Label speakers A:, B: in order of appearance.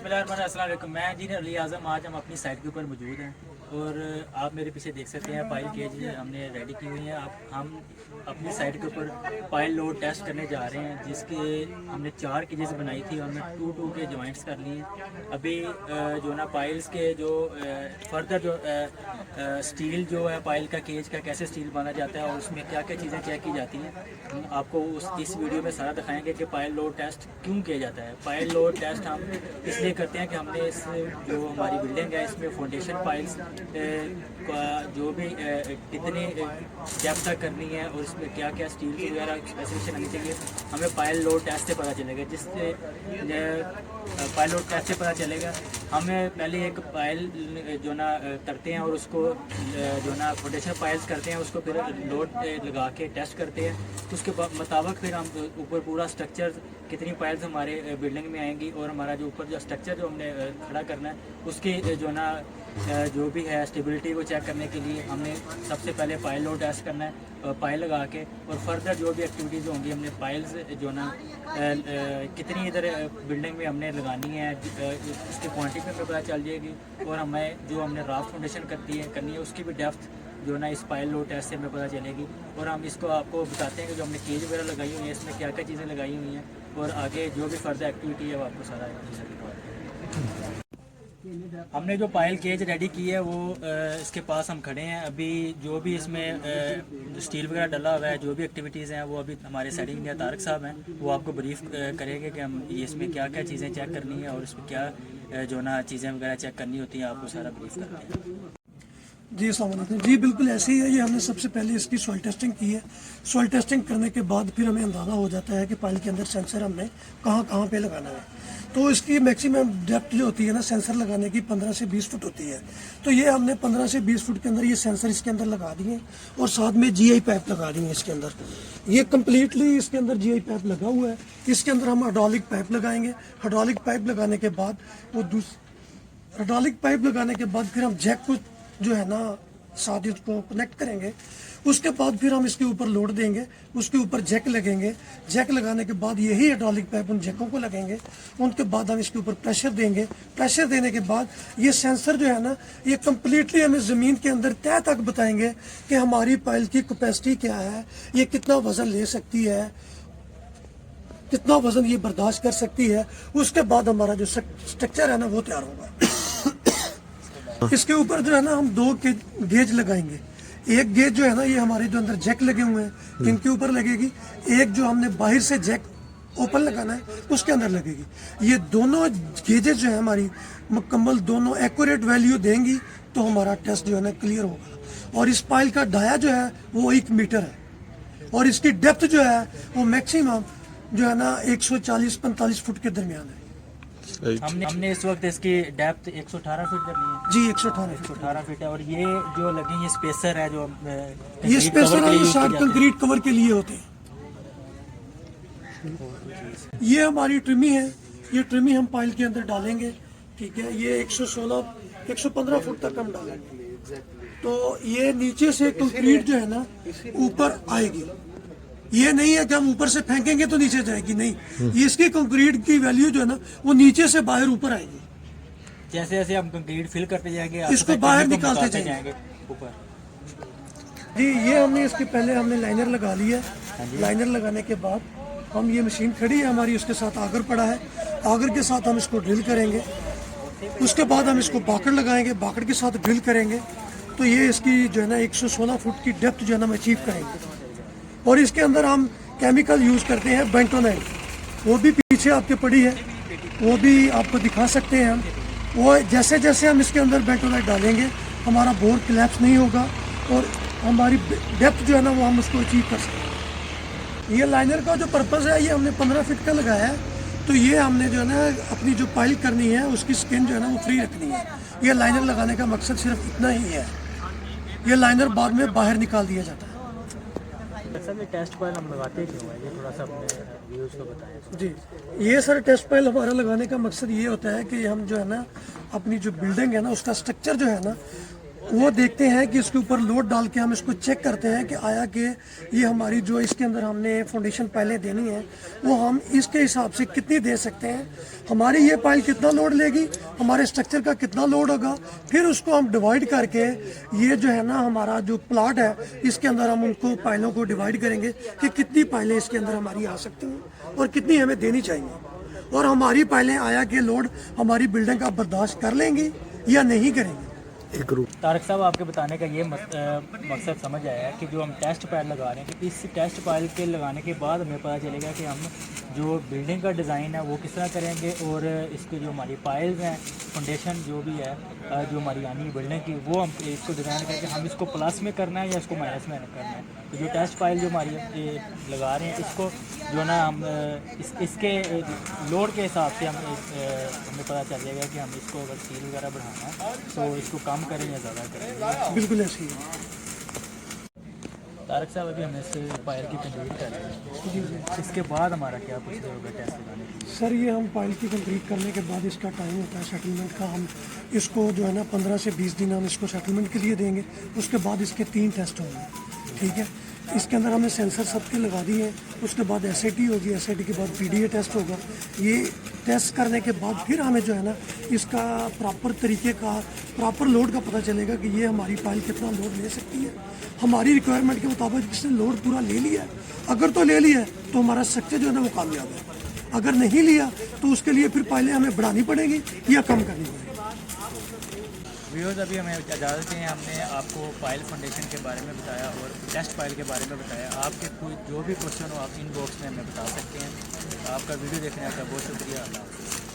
A: बिस्मिल्लाहिर्रहमानिर्रहीम। मैं इंजीनियर अली आज़म। आज हम अपनी साइट के ऊपर मौजूद हैं और आप मेरे पीछे देख सकते हैं पाइल केज हमने रेडी की हुई है। हम अपनी साइट के ऊपर पाइल लोड टेस्ट करने जा रहे हैं, जिसके हमने 4 केजेस बनाई थी और हमने 2 के जॉइंट्स कर लिए हैं। अभी जो ना पाइल्स के जो फर्दर जो स्टील जो है पाइल का केज का कैसे स्टील बना जाता है और उसमें क्या क्या चीज़ें चेक की जाती हैं, हम आपको इस वीडियो में सारा दिखाएंगे कि पाइल लोड टेस्ट क्यों किया जाता है। पाइल लोड टेस्ट हम इसलिए करते हैं कि हमने इस जो हमारी बिल्डिंग है इसमें फाउंडेशन पाइल्स का जो भी कितनी डेप्थ तक करनी है और इसमें क्या क्या स्टील वगैरह स्पेसिफिकेशन आनी चाहिए, हमें पाइल लोड टेस्ट से पता चलेगा। जिससे पाइल लोड टेस्ट से पता चलेगा हमें पहले एक पाइल जो ना करते हैं और उसको जो ना फाउंडेशन पाइल्स करते हैं, उसको फिर लोड लगा के टेस्ट करते हैं। उसके मुताबिक फिर हम ऊपर पूरा स्ट्रक्चर कितनी पाइल्स हमारे बिल्डिंग में आएंगी और हमारा जो ऊपर जो स्ट्रक्चर जो हमने खड़ा करना है उसकी जो ना जो भी है स्टेबिलिटी को चेक करने के लिए हमने सबसे पहले पाइल लोड टेस्ट करना है पाइल लगा के, और फर्दर जो भी एक्टिविटीज़ होंगी हमने पाइल्स जो ना कितनी इधर बिल्डिंग में हमने लगानी है उसकी क्वांटिटी में पता चल जाएगी। और हमें जो हमने राफ्ट फाउंडेशन करनी है उसकी भी डेप्थ जो ना इस पाइल लोड टेस्ट से हमें पता चलेगी। और हम इसको आपको बताते हैं कि जो हमने केज वगैरह लगाई हुई है इसमें क्या क्या चीज़ें लगाई हुई हैं और आगे जो भी फर्दर एक्टिविटी है वो आपको सारा हमने जो पाइल केज रेडी की है वो इसके पास हम खड़े हैं। अभी जो भी इसमें स्टील वगैरह डला हुआ है, जो भी एक्टिविटीज़ हैं वो अभी हमारे साइड इंजीनियर तारक साहब हैं, वो आपको ब्रीफ करेंगे कि हम इसमें क्या क्या चीज़ें चेक करनी है और इसमें क्या जो ना चीज़ें वगैरह चेक करनी होती हैं, आपको सारा ब्रीफ करते हैं।
B: जी अस्सलाम जी, बिल्कुल ऐसे ही है। ये हमने सबसे पहले इसकी सॉइल टेस्टिंग की है। सॉइल टेस्टिंग करने के बाद फिर हमें अंदाज़ा हो जाता है कि पाइल के अंदर सेंसर हमने कहाँ कहाँ पे लगाना है। तो इसकी मैक्सिमम डेप्थ जो होती है ना सेंसर लगाने की 15 से 20 फुट होती है। तो ये हमने 15 से 20 फुट के अंदर ये सेंसर इसके अंदर लगा दिए और साथ में जीआई पाइप लगा दी है इसके अंदर। ये कम्प्लीटली इसके अंदर जीआई पाइप लगा हुआ है। इसके अंदर हम हाइड्रोलिक पाइप लगाएंगे। हाइड्रोलिक पाइप लगाने के बाद हाइड्रोलिक पाइप लगाने के बाद फिर हम जैक को जो है ना साथ इसको कनेक्ट करेंगे। उसके बाद फिर हम इसके ऊपर लोड देंगे, उसके ऊपर जैक लगेंगे। जैक लगाने के बाद यही हाइड्रोलिक पाइप उन जैकों को लगेंगे। उनके बाद हम इसके ऊपर प्रेशर देंगे। प्रेशर देने के बाद ये सेंसर जो है ना ये कम्प्लीटली हमें ज़मीन के अंदर तय तक बताएंगे कि हमारी पाइल की कैपेसिटी क्या है, ये कितना वजन ले सकती है, कितना वजन ये बर्दाश्त कर सकती है। उसके बाद हमारा जो स्ट्रक्चर है ना वो तैयार होगा। इसके ऊपर जो है ना हम 2 गेज लगाएंगे। एक गेज जो है ना ये हमारे जो अंदर जैक लगे हुए हैं इनके ऊपर लगेगी। एक जो हमने बाहर से जैक ओपन लगाना है उसके अंदर लगेगी। ये दोनों गेजेस जो है हमारी मुकम्मल दोनों एक्यूरेट वैल्यू देंगी तो हमारा टेस्ट जो है ना क्लियर होगा। और इस पाइल का डाया जो है वो 1 मीटर है और इसकी डेप्थ जो है वो मैक्सिमम जो है ना 140-45 फुट के दरमियान है।
A: हमने इस वक्त इसकी डेप्थ 118 फीट करनी है
B: जी, 118
A: फीट है। और ये जो लगे ये स्पेसर है जो
B: ये स्पेसर है, ये शायद कंक्रीट कवर के लिए होते हैं। ये हमारी ट्रिमी है। ये ट्रिमी हम पाइल के अंदर डालेंगे, ठीक है। ये 115 फुट तक हम डालेंगे। तो ये नीचे से कंक्रीट जो है ना ऊपर आएगी। ये नहीं है कि हम ऊपर से फेंकेंगे तो नीचे जाएगी, नहीं। ये इसकी कंक्रीट की वैल्यू जो है ना वो नीचे से बाहर ऊपर आएगी।
A: जैसे जैसे हम कंक्रीट फिल करते जाएंगे
B: इसको बाहर निकालते जाएंगे
A: ऊपर।
B: जी, ये हमने इसके पहले हमने लाइनर लगा लिया है। लाइनर लगाने के बाद हम ये मशीन खड़ी है हमारी, उसके साथ आगर पड़ा है। आगर के साथ हम इसको ड्रिल करेंगे। उसके बाद हम इसको बाकड़ लगाएंगे, बाकड़ के साथ ड्रिल करेंगे। तो ये इसकी जो है ना 116 फुट की डेप्थ जो है ना हम अचीव करेंगे। और इसके अंदर हम केमिकल यूज़ करते हैं बेंटोनाइट, वो भी पीछे आपके पड़ी है, वो भी आपको दिखा सकते हैं हम। वो जैसे जैसे हम इसके अंदर बेंटोनाइट डालेंगे हमारा बोर कोलैप्स नहीं होगा और हमारी डेप्थ जो है ना वो हम उसको अचीव कर सकते हैं। ये लाइनर का जो पर्पज़ है ये हमने 15 फीट का लगाया है। तो ये हमने जो है ना अपनी जो पाइल करनी है उसकी स्किन जो है ना वो फ्री रखनी है। ये लाइनर लगाने का मकसद सिर्फ इतना ही है। ये लाइनर बाद में बाहर निकाल दिया जाता है।
A: सर ये टेस्ट पाइल हम लगाते क्यों है, ये थोड़ा सा अपने व्यूअर्स को बताएं।
B: जी, ये सर टेस्ट पाइल हमारा लगाने का मकसद ये होता है कि हम जो है ना अपनी जो बिल्डिंग है ना उसका स्ट्रक्चर जो है ना वो देखते हैं कि इसके ऊपर लोड डाल के हम इसको चेक करते हैं कि आया कि ये हमारी जो इसके अंदर हमने फाउंडेशन पाइलें देनी है वो हम इसके हिसाब से कितनी दे सकते हैं, हमारी ये पाइल कितना लोड लेगी, हमारे स्ट्रक्चर का कितना लोड होगा, फिर उसको हम डिवाइड करके ये जो है ना हमारा जो प्लाट है इसके अंदर हम उनको पाइलों को डिवाइड करेंगे कि कितनी पाइलें इसके अंदर हमारी आ सकती हैं और कितनी हमें देनी चाहिए, और हमारी पाइलें आया कि लोड हमारी बिल्डिंग का बर्दाश्त कर लेंगी या नहीं करेंगी।
A: तारक साहब, आपके बताने का ये मकसद समझ आया है कि जो हम टेस्ट पाइल लगा रहे हैं कि इस टेस्ट पाइल के लगाने के बाद हमें पता चलेगा कि हम जो बिल्डिंग का डिज़ाइन है वो किस तरह करेंगे, और इसकी जो हमारी पाइल्स हैं, फाउंडेशन जो भी है जो हमारी आनी है बिल्डिंग की, वो हम इसको डिज़ाइन करके हम इसको प्लस में करना है या इसको माइनस में करना है। तो जो टेस्ट पाइल जो हमारी ये लगा रहे हैं इसको जो ना हम इसके लोड के हिसाब से हमें पता चल जाएगा कि हम इसको अगर स्टील वगैरह बढ़ाना है तो इसको कम करें या ज़्यादा करें।
B: बिल्कुल ऐसे ही है।
A: तारक साहब, अभी हम इस पाइल की कंप्लीट कर रहे हैं, इसके बाद हमारा क्या प्रोसीजर होगा टेस्ट लगाने के लिए?
B: सर, ये हम पाइल की कंप्लीट करने के बाद इसका टाइम होता है सेटलमेंट का। हम इसको जो है ना 15 से 20 दिन हम इसको सेटलमेंट के लिए देंगे। उसके बाद इसके 3 टेस्ट होंगे, ठीक है। इसके अंदर हमने सेंसर सबके लगा दिए हैं। उसके बाद SAT होगी, SAT के बाद PDA टेस्ट होगा। ये टेस्ट करने के बाद फिर हमें जो है ना इसका प्रॉपर तरीके का प्रॉपर लोड का पता चलेगा कि ये हमारी पाइल कितना लोड ले सकती है। हमारी रिक्वायरमेंट के मुताबिक इसने लोड पूरा ले लिया है, अगर तो ले लिया है तो हमारा स्ट्रक्चर जो है ना वो कामयाब है। अगर नहीं लिया तो उसके लिए फिर पाइलें हमें बढ़ानी पड़ेंगी या कम करनी पड़ेगी।
A: व्यूअर्स, अभी हमें इजाज़त दें, हमने आपको पाइल फाउंडेशन के बारे में बताया और टेस्ट पाइल के बारे में बताया। आपके कोई जो भी क्वेश्चन हो आप इनबॉक्स में हमें बता सकते हैं। आपका वीडियो देखने का बहुत शुक्रिया। अल्लाह हाफ़िज़।